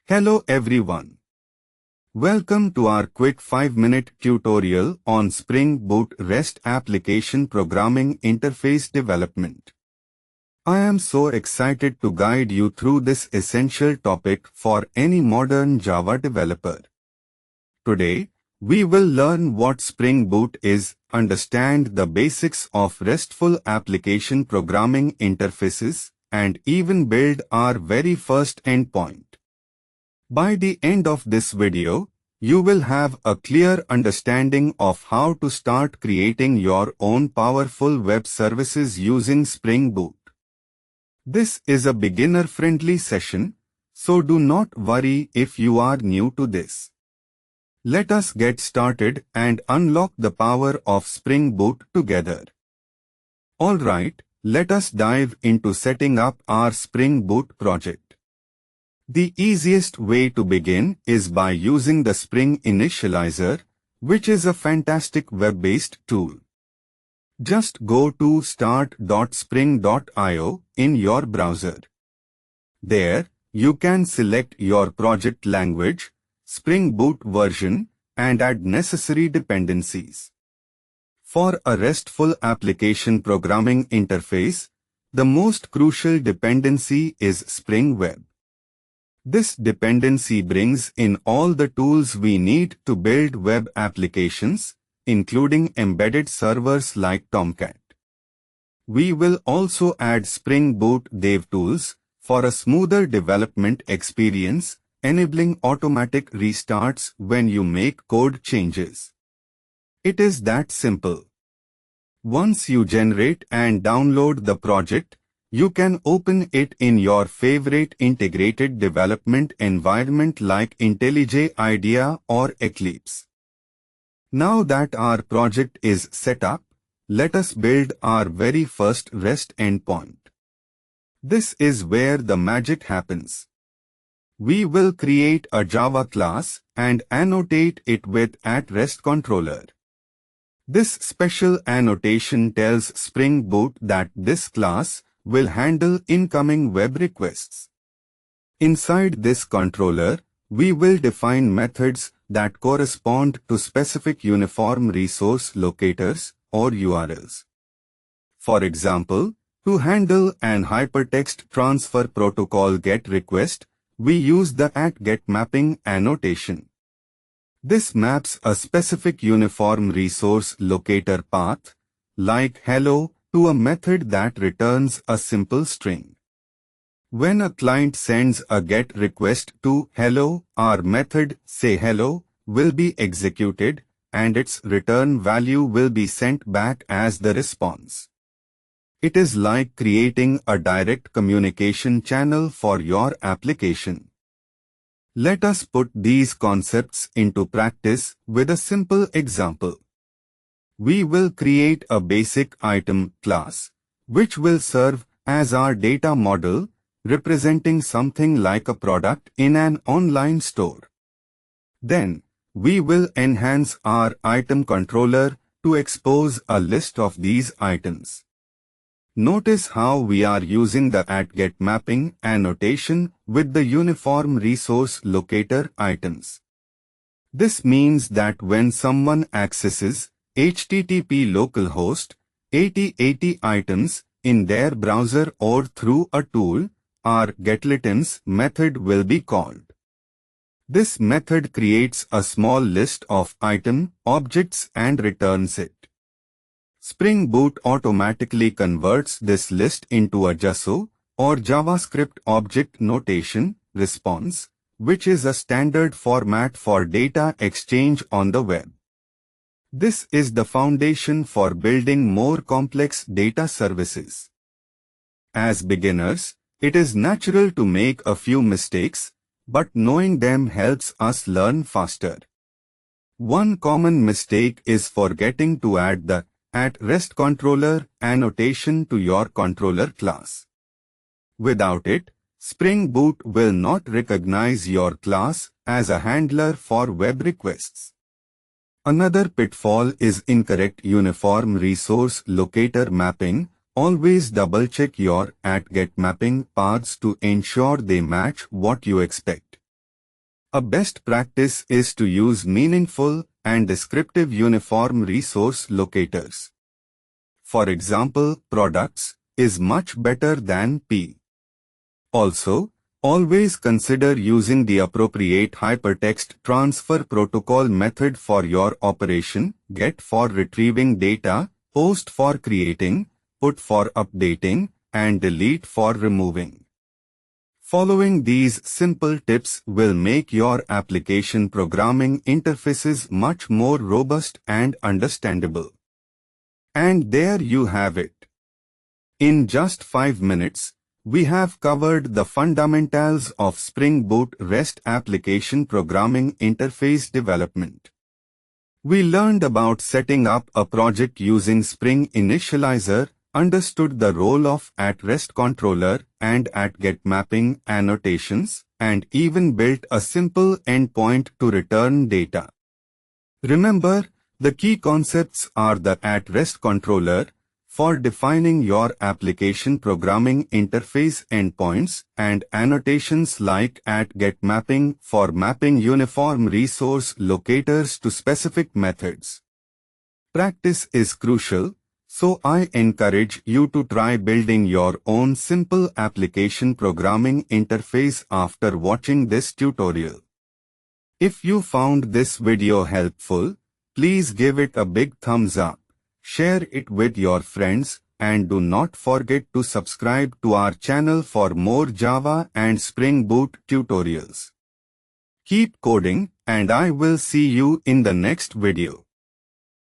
Hello everyone. Welcome to our quick 5-minute tutorial on Spring Boot REST application programming interface development. I am so excited to guide you through this essential topic for any modern Java developer. Today, we will learn what Spring Boot is, understand the basics of RESTful application programming interfaces, and even build our very first endpoint. By the end of this video, you will have a clear understanding of how to start creating your own powerful web services using Spring Boot. This is a beginner-friendly session, so do not worry if you are new to this. Let us get started and unlock the power of Spring Boot together. Alright, let us dive into setting up our Spring Boot project. The easiest way to begin is by using the Spring Initializer, which is a fantastic web-based tool. Just go to start.spring.io in your browser. There, you can select your project language, Spring Boot version, and add necessary dependencies. For a RESTful application programming interface, the most crucial dependency is Spring Web. This dependency brings in all the tools we need to build web applications, including embedded servers like Tomcat. We will also add Spring Boot dev tools for a smoother development experience, enabling automatic restarts when you make code changes. It is that simple. Once you generate and download the project, you can open it in your favorite integrated development environment like IntelliJ IDEA or Eclipse. Now that our project is set up, let us build our very first REST endpoint. This is where the magic happens. We will create a Java class and annotate it with @RESTController. This special annotation tells Spring Boot that this class will handle incoming web requests. Inside this controller, we will define methods that correspond to specific uniform resource locators or URLs. For example, to handle an hypertext transfer protocol GET request, we use the @getMapping annotation. This maps a specific uniform resource locator path, like hello, to a method that returns a simple string. When a client sends a GET request to hello, our method sayHello will be executed and its return value will be sent back as the response. It is like creating a direct communication channel for your application. Let us put these concepts into practice with a simple example. We will create a basic item class, which will serve as our data model, representing something like a product in an online store. Then, we will enhance our item controller to expose a list of these items. Notice how we are using the @getMapping annotation with the uniform resource locator items. This means that when someone accesses HTTP localhost 8080 items in their browser or through a tool, our getItems method will be called. This method creates a small list of item objects and returns it. Spring Boot automatically converts this list into a JSO or JavaScript object notation response, which is a standard format for data exchange on the web. This is the foundation for building more complex data services. As beginners, it is natural to make a few mistakes, but knowing them helps us learn faster. One common mistake is forgetting to add the @RESTController annotation to your controller class. Without it, Spring Boot will not recognize your class as a handler for web requests. Another pitfall is incorrect uniform resource locator mapping. Always double-check your @getMapping paths to ensure they match what you expect. A best practice is to use meaningful and descriptive uniform resource locators. For example, products is much better than P. Also, always consider using the appropriate hypertext transfer protocol method for your operation: get for retrieving data, post for creating, put for updating, and delete for removing. Following these simple tips will make your application programming interfaces much more robust and understandable. And there you have it. In just 5 minutes, we have covered the fundamentals of Spring Boot REST application programming interface development. We learned about setting up a project using Spring Initializer, understood the role of @REST controller and @GET mapping annotations, and even built a simple endpoint to return data. Remember, the key concepts are the @REST controller for defining your application programming interface endpoints, and annotations like @GET mapping for mapping uniform resource locators to specific methods. Practice is crucial, so I encourage you to try building your own simple application programming interface after watching this tutorial. If you found this video helpful, please give it a big thumbs up, share it with your friends, and do not forget to subscribe to our channel for more Java and Spring Boot tutorials. Keep coding, and I will see you in the next video.